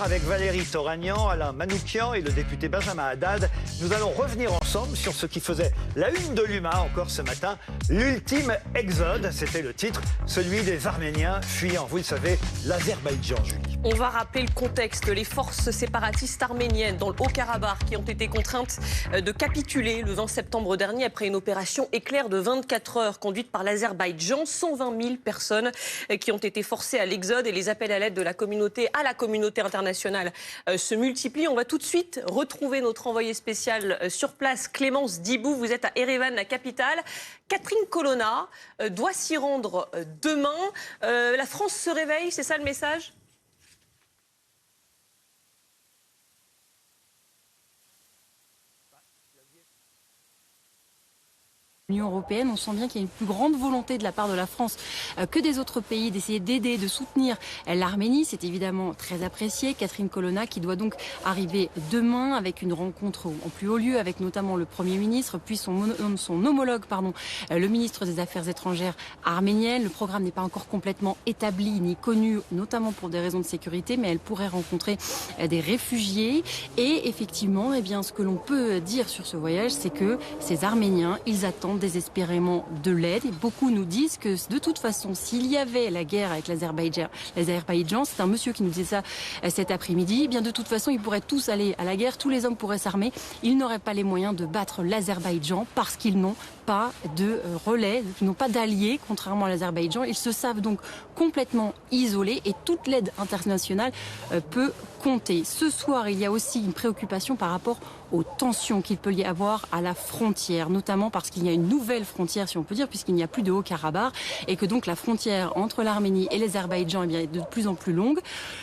avec Valérie Toragnan, Alain Manoukian et le député Benjamin Haddad. Nous allons revenir ensemble sur ce qui faisait la une de l'UMA encore ce matin. L'ultime exode, c'était le titre, celui des Arméniens fuyant, vous le savez, l'Azerbaïdjan, Julie. On va rappeler le contexte. Les forces séparatistes arméniennes dans le Haut-Karabakh qui ont été contraintes de capituler le 20 septembre dernier après une opération éclair de 24 heures conduite par l'Azerbaïdjan. 120 000 personnes qui ont été forcées à l'exode et les appels à l'aide de la communauté internationale se multiplient. On va tout de suite retrouver notre envoyé spécial sur place, Clémence Dibou. Vous êtes à Erevan, la capitale. Catherine Colonna doit s'y rendre demain. La France se réveille, c'est ça le message ? L'Union européenne, on sent bien qu'il y a une plus grande volonté de la part de la France que des autres pays d'essayer d'aider, de soutenir l'Arménie. C'est évidemment très apprécié. Catherine Colonna qui doit donc arriver demain avec une rencontre en plus haut lieu avec notamment le Premier ministre, puis son homologue, le ministre des Affaires étrangères arménienne. Le programme n'est pas encore complètement établi ni connu, notamment pour des raisons de sécurité, mais elle pourrait rencontrer des réfugiés. Et effectivement, ce que l'on peut dire sur ce voyage, c'est que ces Arméniens, ils attendent désespérément de l'aide. Et beaucoup nous disent que de toute façon, s'il y avait la guerre avec l'Azerbaïdjan, c'est un monsieur qui nous disait ça cet après-midi, de toute façon, ils pourraient tous aller à la guerre, tous les hommes pourraient s'armer. Ils n'auraient pas les moyens de battre l'Azerbaïdjan parce qu'ils n'ont pas de relais, ils n'ont pas d'alliés, contrairement à l'Azerbaïdjan. Ils se savent donc complètement isolés et toute l'aide internationale peut compter. Ce soir, il y a aussi une préoccupation par rapport aux tensions qu'il peut y avoir à la frontière, notamment parce qu'il y a une nouvelle frontière, si on peut dire, puisqu'il n'y a plus de Haut-Karabakh et que donc la frontière entre l'Arménie et l'Azerbaïdjan est de plus en plus longue.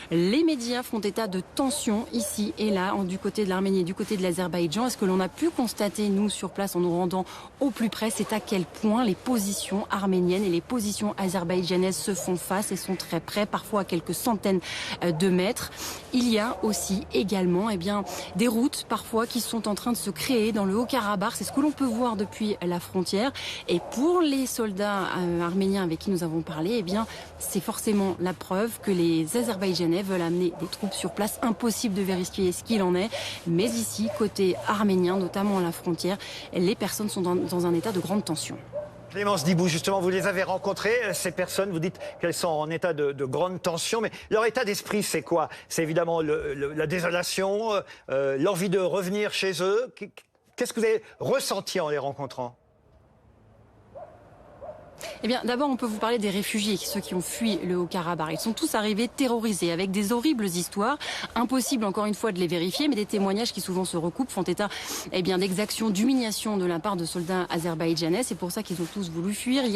Les médias font état de tensions ici et là, du côté de l'Arménie et du côté de l'Azerbaïdjan. Est-ce que l'on a pu constater, nous, sur place, en nous rendant au plus près, c'est à quel point les positions arméniennes et les positions azerbaïdjanaises se font face et sont très près, parfois à quelques centaines de mètres. Il y a aussi également des routes parfois qui sont en train de se créer dans le Haut-Karabakh. C'est ce que l'on peut voir depuis la frontière. Et pour les soldats arméniens avec qui nous avons parlé, c'est forcément la preuve que les Azerbaïdjanais veulent amener des troupes sur place. Impossible de vérifier ce qu'il en est. Mais ici, côté arménien, notamment à la frontière, les personnes sont dans un état de grande tension. Clémence Dibou, justement, vous les avez rencontrées, ces personnes, vous dites qu'elles sont en état de grande tension, mais leur état d'esprit, c'est quoi? C'est évidemment la désolation, l'envie de revenir chez eux. Qu'est-ce que vous avez ressenti en les rencontrant? D'abord, on peut vous parler des réfugiés, ceux qui ont fui le Haut-Karabakh. Ils sont tous arrivés terrorisés, avec des horribles histoires. Impossible, encore une fois, de les vérifier, mais des témoignages qui souvent se recoupent font état d'exactions, d'humiliations de la part de soldats azerbaïdjanais. C'est pour ça qu'ils ont tous voulu fuir. Il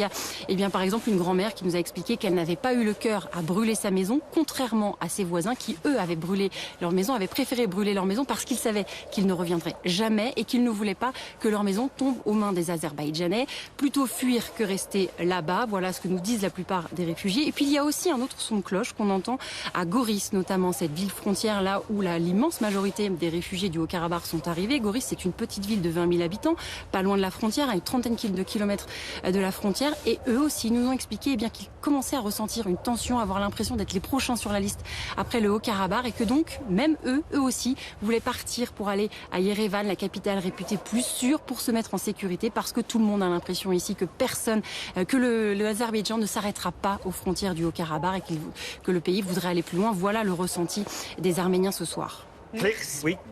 y a, par exemple, une grand-mère qui nous a expliqué qu'elle n'avait pas eu le cœur à brûler sa maison, contrairement à ses voisins qui, eux, avaient brûlé leur maison, avaient préféré brûler leur maison parce qu'ils savaient qu'ils ne reviendraient jamais et qu'ils ne voulaient pas que leur maison tombe aux mains des Azerbaïdjanais. Plutôt fuir que rester là-bas, voilà ce que nous disent la plupart des réfugiés. Et puis il y a aussi un autre son de cloche qu'on entend à Goris, notamment cette ville frontière là où l'immense majorité des réfugiés du Haut-Karabakh sont arrivés. Goris, c'est une petite ville de 20 000 habitants, pas loin de la frontière, à une trentaine de kilomètres de la frontière. Et eux aussi nous ont expliqué qu'ils commençaient à ressentir une tension, à avoir l'impression d'être les prochains sur la liste après le Haut-Karabakh et que donc, même eux aussi, voulaient partir pour aller à Erevan, la capitale réputée plus sûre, pour se mettre en sécurité parce que tout le monde a l'impression ici que personne, que l'Azerbaïdjan ne s'arrêtera pas aux frontières du Haut-Karabakh et que le pays voudrait aller plus loin. Voilà le ressenti des Arméniens ce soir.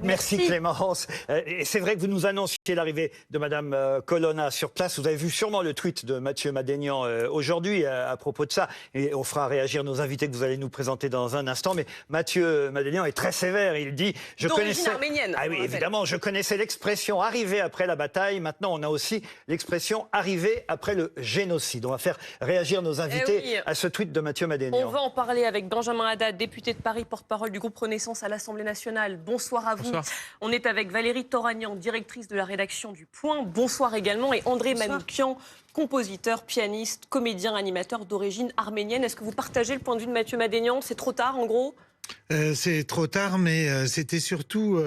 Merci Clémence. Et c'est vrai que vous nous annonciez l'arrivée de Madame Colonna sur place. Vous avez vu sûrement le tweet de Mathieu Madénian aujourd'hui à propos de ça. Et on fera réagir nos invités que vous allez nous présenter dans un instant. Mais Mathieu Madénian est très sévère. Il dit... D'origine arménienne. Ah oui, évidemment, je connaissais l'expression arriver après la bataille. Maintenant, on a aussi l'expression arriver après le génocide. On va faire réagir nos invités à ce tweet de Mathieu Madénian. On va en parler avec Benjamin Haddad, député de Paris, porte-parole du groupe Renaissance à l'Assemblée nationale. Bonsoir à vous. Bonsoir. On est avec Valérie Toragnan, directrice de la rédaction du Point. Bonsoir également. Et André Manoukian, compositeur, pianiste, comédien, animateur d'origine arménienne. Est-ce que vous partagez le point de vue de Mathieu Madénian? C'est trop tard, en gros? C'est trop tard, mais c'était surtout,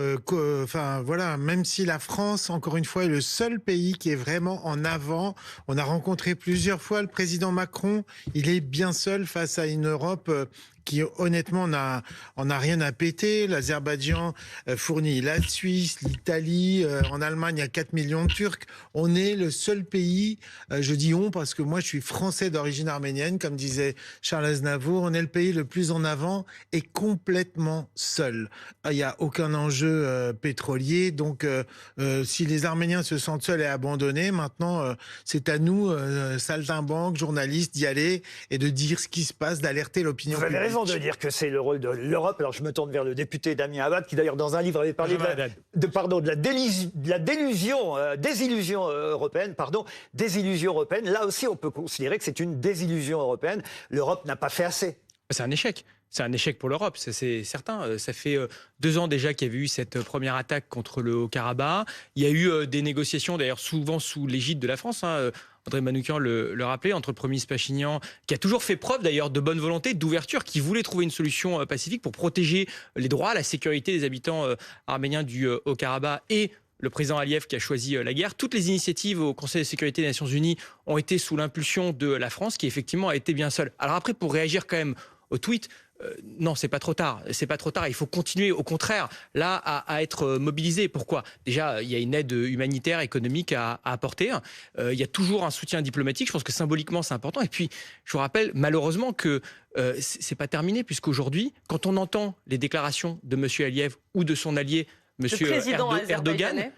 même si la France, encore une fois, est le seul pays qui est vraiment en avant. On a rencontré plusieurs fois le président Macron. Il est bien seul face à une Europe qui honnêtement on a rien à péter. L'Azerbaïdjan fournit la Suisse, l'Italie. En Allemagne, il y a 4 millions de Turcs. On est le seul pays, je dis on parce que moi je suis français d'origine arménienne, comme disait Charles Aznavour, on est le pays le plus en avant et complètement seul. Il n'y a aucun enjeu pétrolier, donc si les Arméniens se sentent seuls et abandonnés, maintenant c'est à nous, saltimbanques, journalistes, d'y aller et de dire ce qui se passe, d'alerter l'opinion publique. Vous avez raison de dire que c'est le rôle de l'Europe. Alors je me tourne vers le député Damien Abad, qui d'ailleurs dans un livre avait parlé de la désillusion européenne. Désillusion européenne. Là aussi, on peut considérer que c'est une désillusion européenne. L'Europe n'a pas fait assez. C'est un échec. C'est un échec pour l'Europe, c'est certain. Ça fait 2 ans déjà qu'il y avait eu cette première attaque contre le Haut-Karabakh. Il y a eu des négociations, d'ailleurs souvent sous l'égide de la France. André Manoukian le rappelait, entre le Premier ministre Pachinian, qui a toujours fait preuve d'ailleurs de bonne volonté, d'ouverture, qui voulait trouver une solution pacifique pour protéger les droits, la sécurité des habitants arméniens du Haut-Karabakh, et le président Aliyev qui a choisi la guerre. Toutes les initiatives au Conseil de sécurité des Nations Unies ont été sous l'impulsion de la France, qui effectivement a été bien seule. Alors après, pour réagir quand même au tweet, non, c'est pas trop tard. C'est pas trop tard. Il faut continuer, au contraire, là, à être mobilisé. Pourquoi ? Déjà, il y a une aide humanitaire, économique à apporter. Il y a toujours un soutien diplomatique. Je pense que symboliquement, c'est important. Et puis, je vous rappelle, malheureusement, que c'est pas terminé, puisqu'aujourd'hui, quand on entend les déclarations de M. Aliyev ou de son allié, Monsieur Erdogan,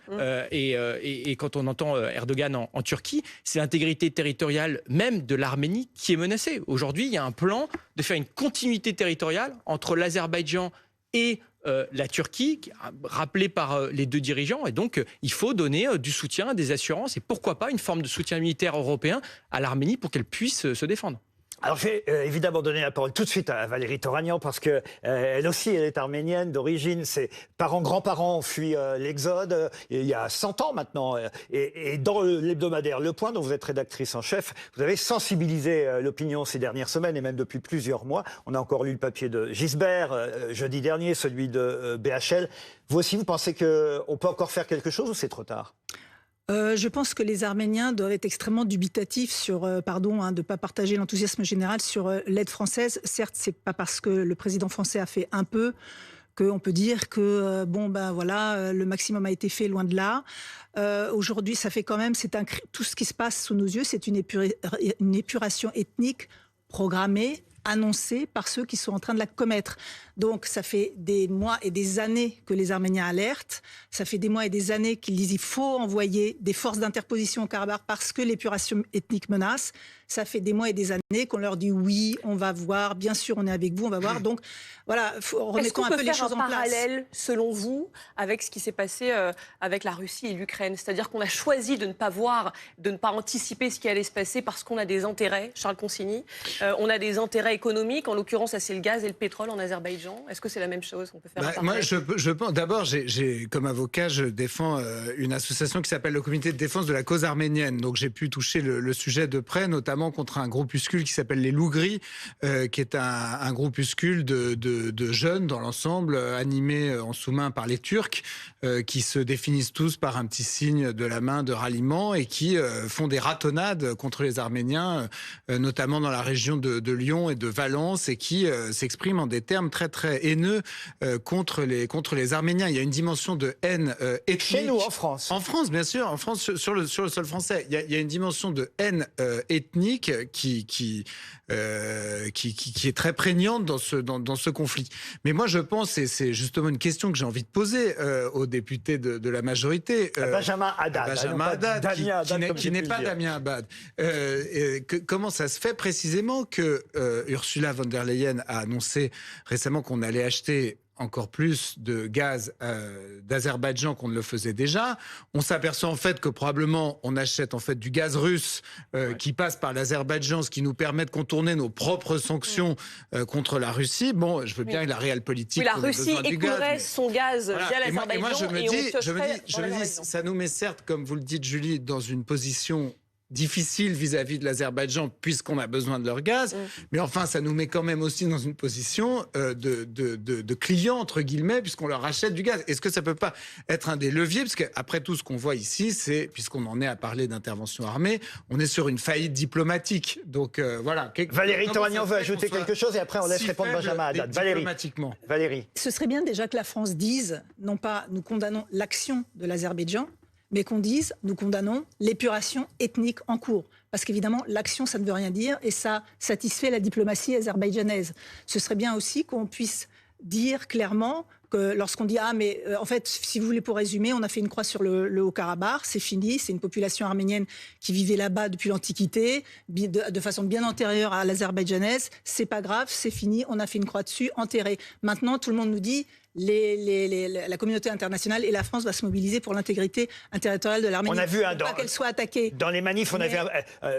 et quand on entend Erdogan en Turquie, c'est l'intégrité territoriale même de l'Arménie qui est menacée. Aujourd'hui, il y a un plan de faire une continuité territoriale entre l'Azerbaïdjan et la Turquie, rappelé par les 2 dirigeants. Et donc, il faut donner du soutien, des assurances, et pourquoi pas une forme de soutien militaire européen à l'Arménie pour qu'elle puisse se défendre. Alors je vais évidemment donner la parole tout de suite à Valérie Toragnan parce que elle aussi, elle est arménienne d'origine. Ses grands-parents ont fui l'exode il y a 100 ans maintenant. Et dans l'hebdomadaire Le Point, dont vous êtes rédactrice en chef, vous avez sensibilisé l'opinion ces dernières semaines et même depuis plusieurs mois. On a encore lu le papier de Gisbert jeudi dernier, celui de BHL. Vous aussi, vous pensez qu'on peut encore faire quelque chose ou c'est trop tard ? Je pense que les Arméniens doivent être extrêmement dubitatifs sur, de ne pas partager l'enthousiasme général sur l'aide française. Certes, c'est pas parce que le président français a fait un peu qu'on peut dire que le maximum a été fait, loin de là. Aujourd'hui, ça fait quand même, tout ce qui se passe sous nos yeux, c'est une épuration ethnique programmée, annoncée par ceux qui sont en train de la commettre. Donc, ça fait des mois et des années que les Arméniens alertent. Ça fait des mois et des années qu'ils disent qu'il faut envoyer des forces d'interposition au Karabakh parce que l'épuration ethnique menace. Ça fait des mois et des années qu'on leur dit oui, on va voir, bien sûr, on est avec vous, on va voir. Donc, voilà, remettons un peu les choses en place. Est-ce qu'on peut faire un parallèle, selon vous, avec ce qui s'est passé avec la Russie et l'Ukraine ? C'est-à-dire qu'on a choisi de ne pas voir, de ne pas anticiper ce qui allait se passer parce qu'on a des intérêts, Charles Consigny, on a des intérêts économiques, en l'occurrence, c'est le gaz et le pétrole en Azerbaïdjan. Est-ce que c'est la même chose qu'on peut faire un parallèle ? Moi, je pense. D'abord, comme avocat, je défends une association qui s'appelle le Comité de défense de la cause arménienne. Donc, j'ai pu toucher le sujet de près, notamment contre un groupuscule qui s'appelle les Loups Gris, qui est un groupuscule de jeunes dans l'ensemble, animés en sous-main par les Turcs, qui se définissent tous par un petit signe de la main de ralliement et qui font des ratonnades contre les Arméniens, notamment dans la région de Lyon et de Valence, et qui s'expriment en des termes très très haineux contre les Arméniens. Il y a une dimension de haine ethnique. Chez nous, en France. En France, bien sûr, en France, sur le sol français, il y a une dimension de haine ethnique qui est très prégnante dans ce conflit. Mais moi, je pense, et c'est justement une question que j'ai envie de poser aux députés de la majorité. Benjamin Haddad. Qui n'est pas Damien Abad. Comment ça se fait précisément que Ursula von der Leyen a annoncé récemment qu'on allait acheter encore plus de gaz d'Azerbaïdjan qu'on ne le faisait déjà. On s'aperçoit en fait que probablement on achète en fait du gaz russe qui passe par l'Azerbaïdjan, ce qui nous permet de contourner nos propres sanctions contre la Russie. Bon, je veux bien que la réelle politique. Oui, la Russie écoulerait son gaz via l'Azerbaïdjan. Je me dis, ça nous met certes, comme vous le dites, Julie, dans une position difficile vis-à-vis de l'Azerbaïdjan puisqu'on a besoin de leur gaz. Mais enfin, ça nous met quand même aussi dans une position de client, entre guillemets, puisqu'on leur achète du gaz. Est-ce que ça peut pas être un des leviers? Parce qu'après tout, ce qu'on voit ici, c'est, puisqu'on en est à parler d'intervention armée, on est sur une faillite diplomatique. Donc voilà. Valérie Toragnan veut ajouter quelque chose et après on laisse répondre Benjamin Haddad. Valérie. Ce serait bien déjà que la France dise, non pas nous condamnons l'action de l'Azerbaïdjan, mais qu'on dise, nous condamnons l'épuration ethnique en cours. Parce qu'évidemment, l'action, ça ne veut rien dire et ça satisfait la diplomatie azerbaïdjanaise. Ce serait bien aussi qu'on puisse dire clairement que lorsqu'on dit « Ah, mais en fait, si vous voulez, pour résumer, on a fait une croix sur le Haut-Karabakh, c'est fini, c'est une population arménienne qui vivait là-bas depuis l'Antiquité, de façon bien antérieure à l'azerbaïdjanaise, c'est pas grave, c'est fini, on a fait une croix dessus, enterré. Maintenant, tout le monde nous dit... la communauté internationale et la France va se mobiliser pour l'intégrité territoriale de l'Arménie. On a vu pas qu'elle soit attaquée. Dans les manifs, on a vu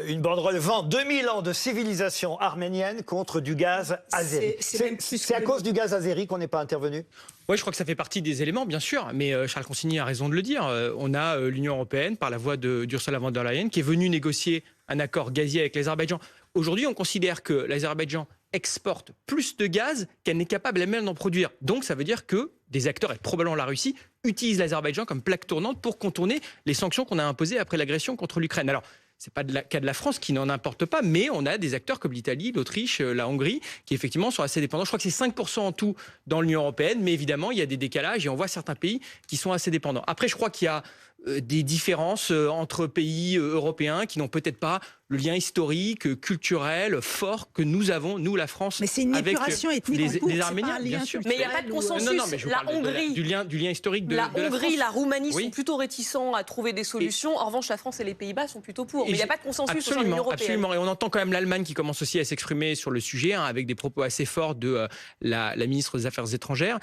une banderole vent 2000 ans de civilisation arménienne contre du gaz azéri. C'est à cause du gaz azéri qu'on n'est pas intervenu? Oui, je crois que ça fait partie des éléments, bien sûr, mais Charles Consigny a raison de le dire. On a l'Union européenne, par la voix d'Ursula von der Leyen, qui est venue négocier un accord gazier avec l'Azerbaïdjan. Aujourd'hui, on considère que l'Azerbaïdjan exporte plus de gaz qu'elle n'est capable elle-même d'en produire. Donc ça veut dire que des acteurs, et probablement la Russie, utilisent l'Azerbaïdjan comme plaque tournante pour contourner les sanctions qu'on a imposées après l'agression contre l'Ukraine. Alors, c'est pas le cas de la France qui n'en importe pas, mais on a des acteurs comme l'Italie, l'Autriche, la Hongrie, qui effectivement sont assez dépendants. Je crois que c'est 5% en tout dans l'Union européenne, mais évidemment, il y a des décalages et on voit certains pays qui sont assez dépendants. Après, je crois qu'il y a des différences entre pays européens qui n'ont peut-être pas le lien historique, culturel, fort que nous avons, nous, la France, mais c'est une épuration ethnique en cours, les Arméniens, bien sûr. Mais il n'y a pas de consensus. Non, mais je la parle Hongrie, du lien historique de la Hongrie, France. la Roumanie sont plutôt réticents à trouver des solutions. En revanche, la France et les Pays-Bas sont plutôt pour. Mais il n'y a pas de consensus au sein de l'Union européenne. Absolument. Et on entend quand même l'Allemagne qui commence aussi à s'exprimer sur le sujet, avec des propos assez forts de la ministre des Affaires étrangères.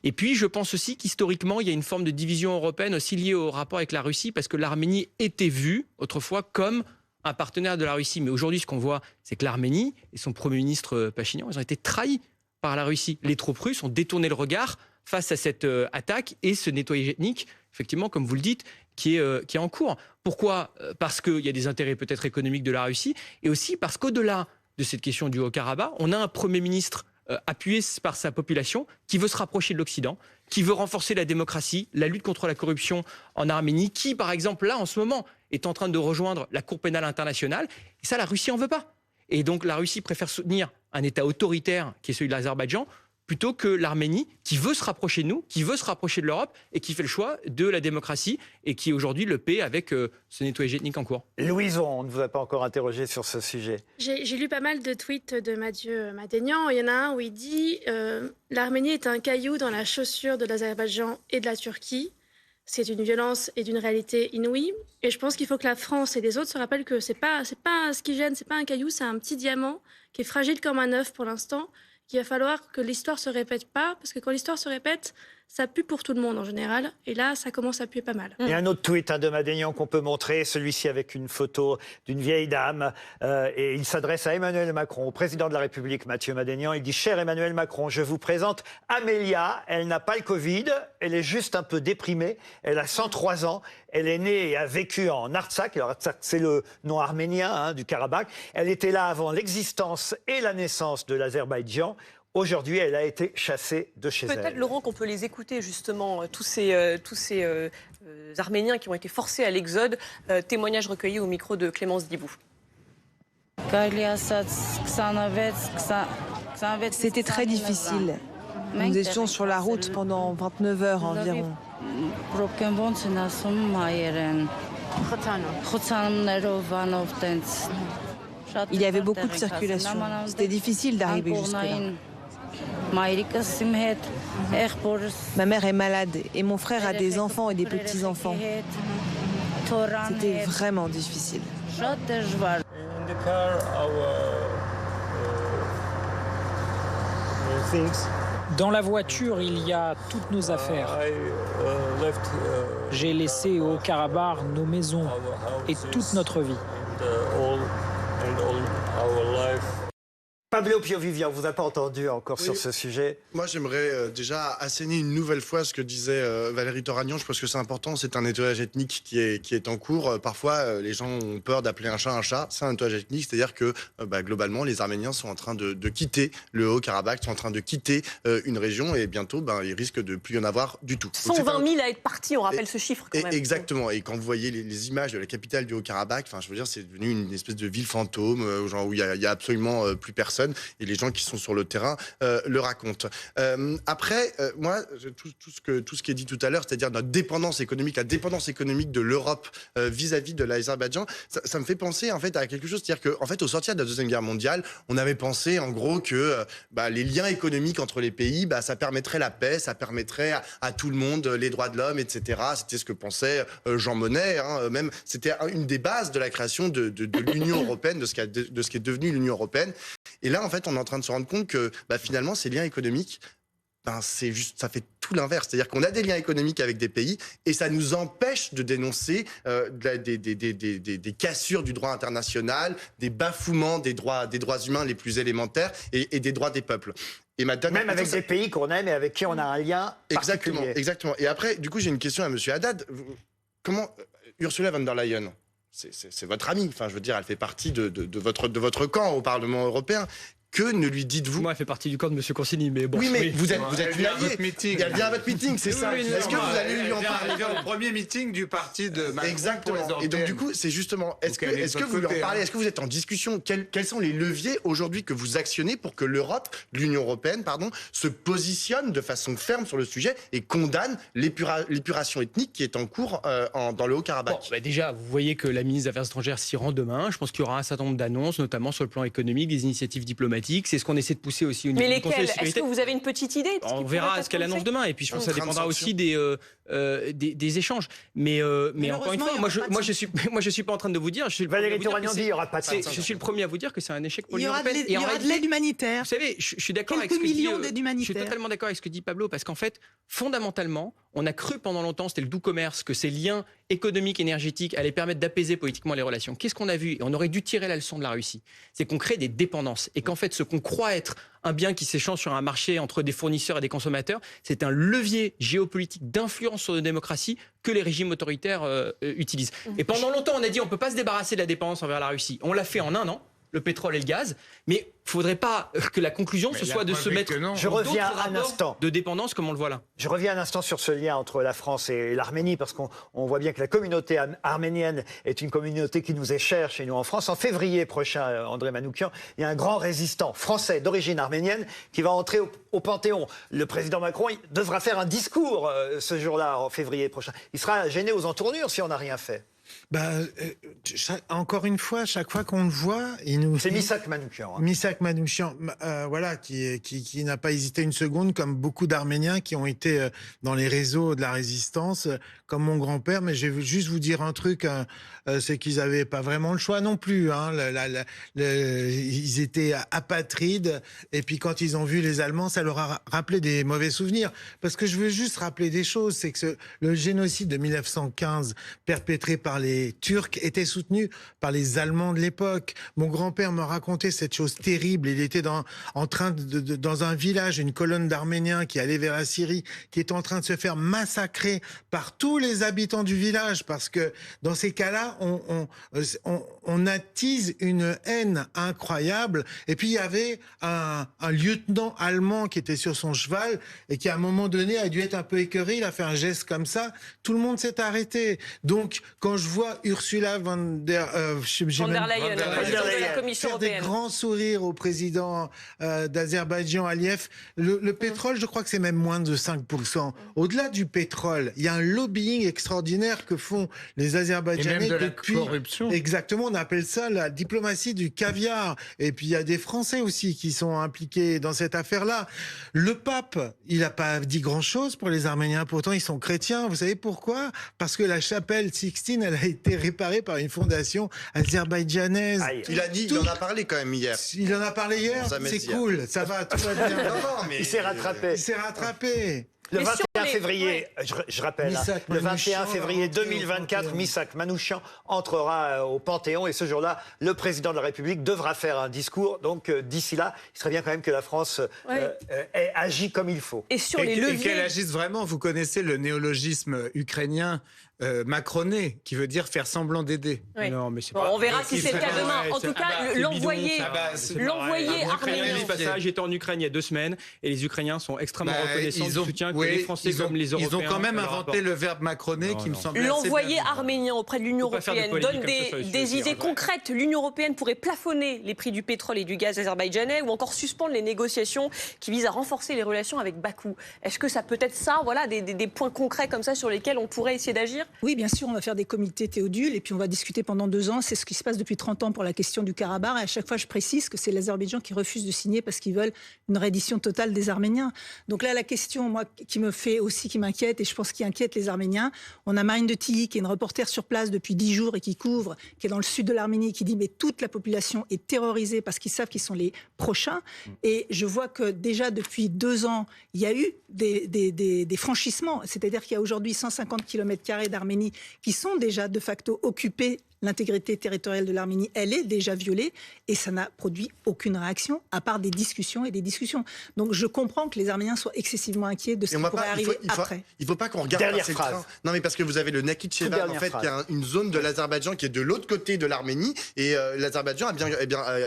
Et puis, je pense aussi qu'historiquement, il y a une forme de division européenne aussi liée au rapport avec la Russie, parce que l'Arménie était vue autrefois comme un partenaire de la Russie. Mais aujourd'hui, ce qu'on voit, c'est que l'Arménie et son Premier ministre Pachinian, ils ont été trahis par la Russie. Les troupes russes ont détourné le regard face à cette attaque et ce nettoyage ethnique, effectivement, comme vous le dites, qui est en cours. Pourquoi ? Parce qu'il y a des intérêts peut-être économiques de la Russie, et aussi parce qu'au-delà de cette question du Haut-Karabakh, on a un Premier ministre appuyé par sa population qui veut se rapprocher de l'Occident, qui veut renforcer la démocratie, la lutte contre la corruption en Arménie, qui, par exemple, là, en ce moment, est en train de rejoindre la Cour pénale internationale. Et ça, la Russie en veut pas. Et donc, la Russie préfère soutenir un État autoritaire, qui est celui de l'Azerbaïdjan, plutôt que l'Arménie, qui veut se rapprocher de nous, qui veut se rapprocher de l'Europe, et qui fait le choix de la démocratie, et qui aujourd'hui le paie avec ce nettoyage ethnique en cours. Louison, on ne vous a pas encore interrogé sur ce sujet. J'ai lu pas mal de tweets de Mathieu Madénian. Il y en a un où il dit l'Arménie est un caillou dans la chaussure de l'Azerbaïdjan et de la Turquie. C'est une violence et d'une réalité inouïe. Et je pense qu'il faut que la France et les autres se rappellent que c'est pas ce qui gêne, c'est pas un caillou, c'est un petit diamant qui est fragile comme un œuf pour l'instant, qu'il va falloir que l'histoire se répète pas, parce que quand l'histoire se répète, ça pue pour tout le monde en général, et là, ça commence à puer pas mal. Il y a un autre tweet de Madénian qu'on peut montrer, celui-ci avec une photo d'une vieille dame, et il s'adresse à Emmanuel Macron, au président de la République, Mathieu Madénian. Il dit « Cher Emmanuel Macron, je vous présente Amélia, elle n'a pas le Covid, elle est juste un peu déprimée, elle a 103 ans, elle est née et a vécu en Artsakh. Alors Artsakh, c'est le nom arménien du Karabakh. Elle était là avant l'existence et la naissance de l'Azerbaïdjan. Aujourd'hui, elle a été chassée de chez elle. Peut-être, Laurent, qu'on peut les écouter, justement, tous ces Arméniens qui ont été forcés à l'exode. Témoignage recueilli au micro de Clémence Dibou. C'était très difficile. Nous étions sur la route pendant 29 heures environ. Il y avait beaucoup de circulation. C'était difficile d'arriver jusque-là. Ma mère est malade et mon frère a des enfants et des petits-enfants. C'était vraiment difficile. Dans la voiture, il y a toutes nos affaires. J'ai laissé au Haut-Karabakh nos maisons et toute notre vie. Pablo Pio-Vivian, on vous a pas entendu encore sur ce sujet. Moi, j'aimerais déjà assainir une nouvelle fois ce que disait Valérie Toragnon. Je pense que c'est important. C'est un nettoyage ethnique qui est en cours. Parfois, les gens ont peur d'appeler un chat. C'est un nettoyage ethnique, c'est-à-dire que globalement, les Arméniens sont en train de quitter le Haut-Karabakh, sont en train de quitter une région et bientôt, il risque de plus y en avoir du tout. 120 000 à être partis, on rappelle ce chiffre quand même. Exactement. Et quand vous voyez les images de la capitale du Haut-Karabakh, je veux dire, c'est devenu une espèce de ville fantôme, où il y a absolument plus personne. Et les gens qui sont sur le terrain le racontent. Après, moi, tout ce qui est dit tout à l'heure, c'est-à-dire notre dépendance économique, la dépendance économique de l'Europe vis-à-vis de l'Azerbaïdjan, ça me fait penser en fait à quelque chose, c'est-à-dire qu'en fait, au sortir de la Deuxième Guerre mondiale, on avait pensé en gros que les liens économiques entre les pays, ça permettrait la paix, ça permettrait à tout le monde les droits de l'homme, etc. C'était ce que pensait Jean Monnet. Même c'était une des bases de la création de l'Union européenne, de ce qui est devenu l'Union européenne. Et là, en fait, on est en train de se rendre compte que finalement, ces liens économiques, c'est juste, ça fait tout l'inverse. C'est-à-dire qu'on a des liens économiques avec des pays et ça nous empêche de dénoncer des cassures du droit international, des bafouements des droits humains les plus élémentaires et des droits des peuples. Et même avec des pays qu'on aime et avec qui on a un lien particulier. Exactement. Et après, du coup, j'ai une question à M. Haddad. Comment Ursula von der Leyen, c'est votre amie, je veux dire, elle fait partie de votre camp au Parlement européen. Que ne lui dites-vous? Moi, elle fait partie du camp de M. Consigny, mais bon. Oui, mais vous êtes une alliée. Elle vient à votre meeting, c'est ça. Est-ce que vous allez lui en parler? Elle vient au premier meeting du parti de Macron. Exactement. Et donc, du coup, c'est justement, est-ce que vous lui en parlez? Est-ce que vous êtes en discussion? Quels sont les leviers aujourd'hui que vous actionnez pour que l'Union européenne, se positionne de façon ferme sur le sujet et condamne l'épuration ethnique qui est en cours dans le Haut-Karabakh? Déjà, vous voyez que la ministre des Affaires étrangères s'y rend demain. Je pense qu'il y aura un certain nombre d'annonces, notamment sur le plan économique, des initiatives diplomatiques. C'est ce qu'on essaie de pousser aussi au niveau du Conseil de sécurité. Est-ce que vous avez une petite idée? On verra ce qu'elle annonce demain. Et puis je pense que ça dépendra aussi des échanges. Mais encore une fois, moi je suis pas en train de vous dire. Valérie Toragnon dit il n'y aura pas de sanctions. Je suis le premier à vous dire que c'est un échec pour l'Union européenne. Il y aura de l'aide humanitaire. Vous savez, je suis d'accord avec ce que dit. Je suis totalement d'accord avec ce que dit Pablo, parce qu'en fait, fondamentalement, on a cru pendant longtemps, c'était le doux commerce, que ces liens économiques, énergétiques allaient permettre d'apaiser politiquement les relations. Qu'est-ce qu'on a vu? Et on aurait dû tirer la leçon de la Russie. C'est qu'on crée des dépendances et qu'en fait, ce qu'on croit être un bien qui s'échange sur un marché entre des fournisseurs et des consommateurs, c'est un levier géopolitique d'influence sur nos démocraties que les régimes autoritaires utilisent. Et pendant longtemps, on a dit on ne peut pas se débarrasser de la dépendance envers la Russie. On l'a fait en un an, le pétrole et le gaz, mais il ne faudrait pas que la conclusion ce soit de se mettre je reviens un instant de dépendance comme on le voit là. Je reviens un instant sur ce lien entre la France et l'Arménie, parce qu'on voit bien que la communauté arménienne est une communauté qui nous est chère chez nous en France. En février prochain, André Manoukian, il y a un grand résistant français d'origine arménienne qui va entrer au Panthéon. Le président Macron devra faire un discours ce jour-là, en février prochain. Il sera gêné aux entournures si on n'a rien fait. Encore une fois, chaque fois qu'on le voit, c'est Missak Manouchian. Missak Manouchian, qui n'a pas hésité une seconde, comme beaucoup d'Arméniens qui ont été dans les réseaux de la résistance, comme mon grand-père. Mais je vais juste vous dire un truc, c'est qu'ils n'avaient pas vraiment le choix non plus. Ils étaient apatrides, et puis quand ils ont vu les Allemands, ça leur a rappelé des mauvais souvenirs. Parce que je veux juste rappeler des choses, c'est que le génocide de 1915 perpétré par les Turcs était soutenu par les Allemands de l'époque. Mon grand-père me racontait cette chose terrible. Il était dans un village, une colonne d'Arméniens qui allait vers la Syrie, qui était en train de se faire massacrer par tous les habitants du village, parce que dans ces cas-là, on attise une haine incroyable. Et puis il y avait un lieutenant allemand qui était sur son cheval et qui à un moment donné a dû être un peu écœuré. Il a fait un geste comme ça. Tout le monde s'est arrêté. Donc quand je vois Ursula von der Leyen, de la Commission faire européenne, des grands sourires au président d'Azerbaïdjan, Aliyev, le pétrole, je crois que c'est même moins de 5%. Au-delà du pétrole, il y a un lobbying extraordinaire que font les Azerbaïdjanais depuis. Corruption. Exactement, on appelle ça la diplomatie du caviar. Et puis il y a des Français aussi qui sont impliqués dans cette affaire-là. Le pape, il n'a pas dit grand-chose pour les Arméniens. Pourtant, ils sont chrétiens. Vous savez pourquoi? Parce que la chapelle Sixtine, elle a été réparée par une fondation azerbaïdjanaise. Il en a parlé quand même hier. Il en a parlé hier. C'est cool. Ça va, tout va bien. Il s'est rattrapé. Il s'est rattrapé. Le Mais sur 21 les- février, je rappelle, Missak le 21 Manouchian février va rentrer au 2024, Panthéon. Missak Manouchian entrera au Panthéon et ce jour-là, le président de la République devra faire un discours. Donc d'ici là, il serait bien quand même que la France ait agi comme il faut. Et sur Et les qu'elle leviers. agisse vraiment. Vous connaissez le néologisme ukrainien macroné, qui veut dire faire semblant d'aider. Ouais. Non, mais c'est Bon, pas. on verra si il c'est le serait cas bien, demain. ouais, En c'est- tout cas, c'est l'envoyé bidon, ça. c'est l'envoyé pareil. arménien. Je dis pas ça, j'étais en Ukraine il y a 2 semaines et les Ukrainiens sont extrêmement reconnaissants du soutien que oui, les Français comme les Européens. Ils ont quand même leur inventé apportent. le verbe macroner Non, qui me non. semble assez L'envoyé bien. arménien auprès de l'Union Faut pas faire de européenne polémique donne comme ça sur les des sujets, idées hein. concrètes. L'Union européenne pourrait plafonner les prix du pétrole et du gaz azerbaïdjanais ou encore suspendre les négociations qui visent à renforcer les relations avec Bakou. Est-ce que ça peut être ça, voilà, des points concrets comme ça sur lesquels on pourrait essayer d'agir? Oui, bien sûr, on va faire des comités Théodule et puis on va discuter pendant 2 ans. C'est ce qui se passe depuis 30 ans pour la question du Karabakh. Et à chaque fois, je précise que c'est l'Azerbaïdjan qui refuse de signer parce qu'ils veulent une reddition totale des Arméniens. Donc là, la question, moi, qui m'inquiète et je pense qui inquiète les Arméniens, on a Marine de Tilly, qui est une reporter sur place depuis 10 jours et qui couvre, qui est dans le sud de l'Arménie, qui dit mais toute la population est terrorisée parce qu'ils savent qu'ils sont les prochains. Et je vois que déjà depuis 2 ans, il y a eu des franchissements. C'est-à-dire qu'il y a aujourd'hui 150 km² d'Arménie qui sont déjà de facto occupés. L'intégrité territoriale de l'Arménie, elle est déjà violée et ça n'a produit aucune réaction à part des discussions et des discussions. Donc je comprends que les Arméniens soient excessivement inquiets de ce Et qui pourrait arriver après. Il faut pas qu'on regarde Dernière passer le phrase. train. Non, mais parce que vous avez le Nakhichevan, en dernière fait, qui est une zone de l'Azerbaïdjan qui est de l'autre côté de l'Arménie. Et l'Azerbaïdjan,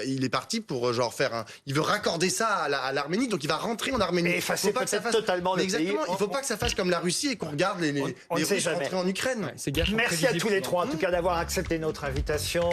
il est parti pour il veut raccorder ça à l'Arménie, donc il va rentrer en Arménie. Et effacer peut-être totalement le pays. Exactement. Il faut pas que ça fasse comme la Russie et qu'on regarde les on ne sait Russes jamais. rentrer en Ukraine. Ouais, ces guerres sont Merci à prévisibles tous les souvent. trois, en tout cas, d'avoir accepté notre invitation.